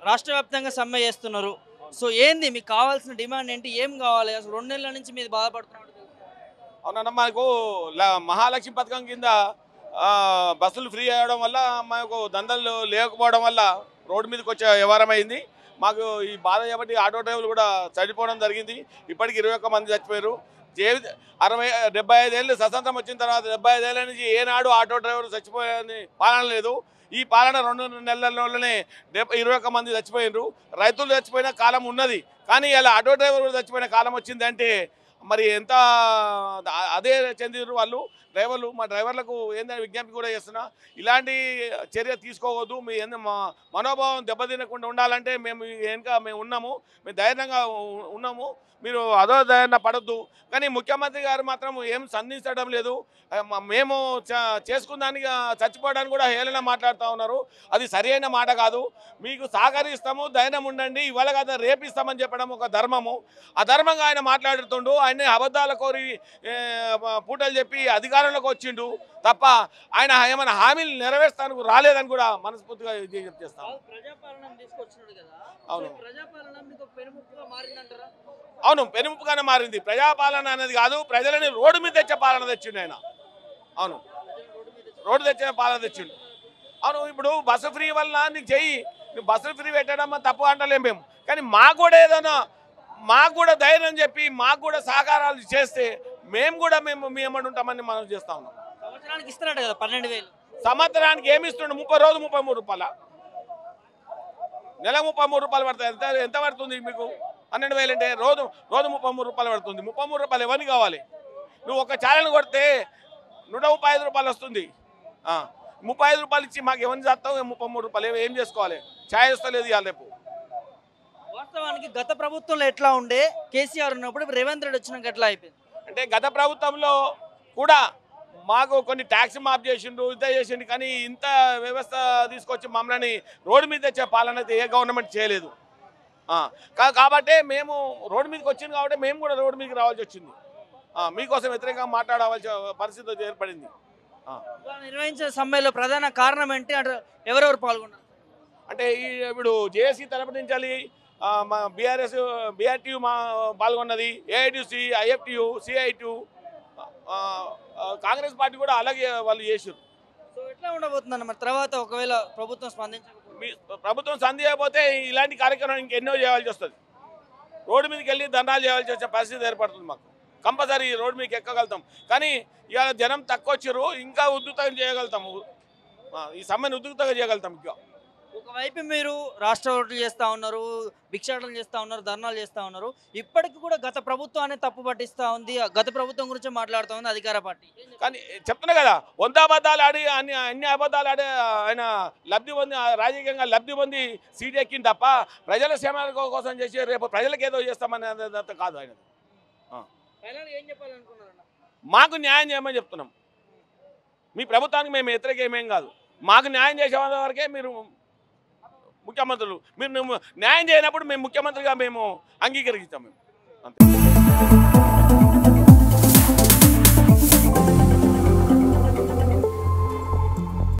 రాష్ట్ర వ్యాప్తంగా సమ్మె చేస్తున్నారు. సో ఏంది మీకు కావాల్సిన డిమాండ్ ఏంటి? ఏం కావాలి? అసలు 2 నెలల నుంచి మీరు బాధపడుతున్నారు. అవునన్నా మాకు మహాలక్ష్మి పథకం కింద బస్సులు ఫ్రీ అవ్వడం వల్ల మాకు దందలు లేకపోవడం వల్ల రోడ్డు మీదకి వచ్చే వ్యవహారం అయింది. మాకు ఈ బాధ కాబట్టి ఆటో డ్రైవర్లు కూడా చనిపోవడం జరిగింది. ఇప్పటికి 21 మంది చచ్చిపోయారు. 75 ఏళ్ళు స్వతంత్రం వచ్చిన తర్వాత 75 ఏళ్ళ నుంచి ఏనాడు ఆటో డ్రైవర్లు చచ్చిపోయారని పాలన లేదు. ఈ పాలన 2 నెలల్లోనే 21 మంది చచ్చిపోయినారు. రైతులు చచ్చిపోయిన కాలం ఉన్నది, కానీ ఇలా ఆటో డ్రైవర్ కూడా చచ్చిపోయిన కాలం వచ్చిందంటే మరి ఎంత అదే చెందిరు వాళ్ళు డ్రైవర్లు. మా డ్రైవర్లకు ఏంటంటే విజ్ఞప్తి కూడా చేస్తున్నా, ఇలాంటి చర్య తీసుకోవద్దు. మీ మనోభావం దెబ్బతినకుండా ఉండాలంటే మేము వెనుక మేము ఉన్నాము, మేము ధైర్యంగా ఉన్నాము, మీరు అదో ధైర్యం పడద్దు. కానీ ముఖ్యమంత్రి గారు మాత్రం ఏం సంధించడం లేదు. మేము చేసుకున్న దానికి చచ్చిపోవడానికి కూడా హేళన మాట్లాడుతూ ఉన్నారు. అది సరైన మాట కాదు. మీకు సహకరిస్తాము, ధైర్యం ఉండండి, ఇవాళ కదా రేపిస్తామని చెప్పడం ఒక ధర్మము. ఆ ధర్మంగా ఆయన మాట్లాడుతుండు. ఆయన అబద్ధాల కోరి పూటలు చెప్పి అధికారంలోకి వచ్చిండు తప్ప ఆయన ఏమైనా హామీలు నెరవేర్స్తానికి రాలేదని కూడా మనస్ఫూర్తిగా చేస్తాం. అవును, అవును, పెనుముప్పుగానే మారింది. ప్రజాపాలన అనేది కాదు, ప్రజలని రోడ్డు మీద తెచ్చే పాలన తెచ్చిండు ఆయన. అవును, రోడ్డు తెచ్చే పాలన తెచ్చిండు. అవును, ఇప్పుడు బస్సు ఫ్రీ వల్ల నీకు చెయ్యి, నువ్వు బస్సులు ఫ్రీ పెట్టడం తప్పు అంటలేం మేము. కానీ మాకు కూడా ఏదైనా మాకు కూడా ధైర్యం చెప్పి మాకు కూడా సహకారాలు చేస్తే మేము కూడా మీ ఎమ్మడి ఉంటామని మనం చేస్తా ఉన్నాం. సంవత్సరానికి ఇస్తున్నాడు కదా 12,000. సంవత్సరానికి ఏమి ఇస్తుండే? 30 రోజు 33 రూపాయల, నెల 33 రూపాయలు పడతాయి. ఎంత పడుతుంది మీకు? 12,000 అంటే రోజు 33 రూపాయలు పడుతుంది. 33 రూపాయలు ఎవరికి కావాలి? నువ్వు ఒక ఛానల్ కొడితే 135 రూపాయలు వస్తుంది. 35 రూపాయలు ఇచ్చి మాకు ఎవరిని చేస్తావు? 33 రూపాయలు ఏం చేసుకోవాలి? ఛాయ్ వస్తలేదు ఇవాళ రేపు. వాస్తవానికి గత ప్రభుత్వంలో ఎట్లా ఉండే, కేసీఆర్ ఉన్నప్పుడు రేవంత్ రెడ్డి వచ్చినాక ఎట్లా అయిపోయింది అంటే గత ప్రభుత్వంలో కూడా మాకు కొన్ని ట్యాక్స్ మాఫ్ చేసిండు, ఇంత చేసిండు, కానీ ఇంత వ్యవస్థ తీసుకొచ్చి మమ్మల్ని రోడ్డు మీద తెచ్చే పాలన అయితే ఏ గవర్నమెంట్ చేయలేదు. కాబట్టి మేము రోడ్డు మీదకి వచ్చింది కాబట్టి మేము కూడా రోడ్డు మీదకి రావాల్సి వచ్చింది. మీకోసం వ్యతిరేకంగా మాట్లాడవలసిన పరిస్థితి ఏర్పడింది. నిర్వహించిన సమ్మెలో ప్రధాన కారణం ఏంటి? అంటే ఎవరెవరు పాల్గొన్నారు? అంటే ఇప్పుడు జేఏసీ తరపు నుంచి మా బీఆర్ఎస్ బీఆర్టీయూ పాల్గొన్నది, AITC, IFTU, CITU, Congress party కూడా అలాగే వాళ్ళు చేసారు. సో ఎట్లా ఉండబోతుందన్న మరి తర్వాత ఒకవేళ ప్రభుత్వం ప్రభుత్వం సంధించకపోతే ఇలాంటి కార్యక్రమం ఇంకెన్నో చేయాల్సి వస్తుంది. రోడ్డు మీదకి వెళ్ళి దండాలు చేయాల్సి వచ్చే పరిస్థితి ఏర్పడుతుంది. మాకు కంపల్సరీ రోడ్డు మీదకి ఎక్కగలుగుతాం, కానీ ఇవాళ జనం తక్కువ వచ్చారు, ఇంకా ఉద్యుక్తంగా చేయగలుగుతాము. ఈ సమ్మెను ఉద్యుక్తంగా చేయగలుగుతాం. ఇంకా ఒకవైపు మీరు రాష్ట్ర ఓట్లు చేస్తూ ఉన్నారు, భిక్షాటనలు చేస్తూ ఉన్నారు, ధర్నాలు చేస్తూ ఉన్నారు. ఇప్పటికి కూడా గత ప్రభుత్వాన్ని తప్పు పట్టిస్తూ ఉంది, గత ప్రభుత్వం గురించి మాట్లాడుతూ ఉంది అధికార పార్టీ. కానీ చెప్తున్నా కదా, 100 అబద్ధాలు ఆడి అన్ని అబద్ధాలు ఆడి ఆయన లబ్ధి పొంది రాజకీయంగా లబ్ధి పొంది సీట్ ఎక్కింది తప్ప ప్రజల క్షేమాల కోసం చేసి రేపు ప్రజలకు ఏదో చేస్తామని కాదు ఆయన. ఏం చెప్పాలనుకున్నారన్న? మాకు న్యాయం చేయమని చెప్తున్నాం. మీ ప్రభుత్వానికి మేము వ్యతిరేకమేం కాదు, మాకు న్యాయం చేసే వరకే మీరు ముఖ్యమంత్రులు. మీరు న్యాయం చేయనప్పుడు మేము ముఖ్యమంత్రిగా మేము అంగీకరిస్తాం మేము అంతే.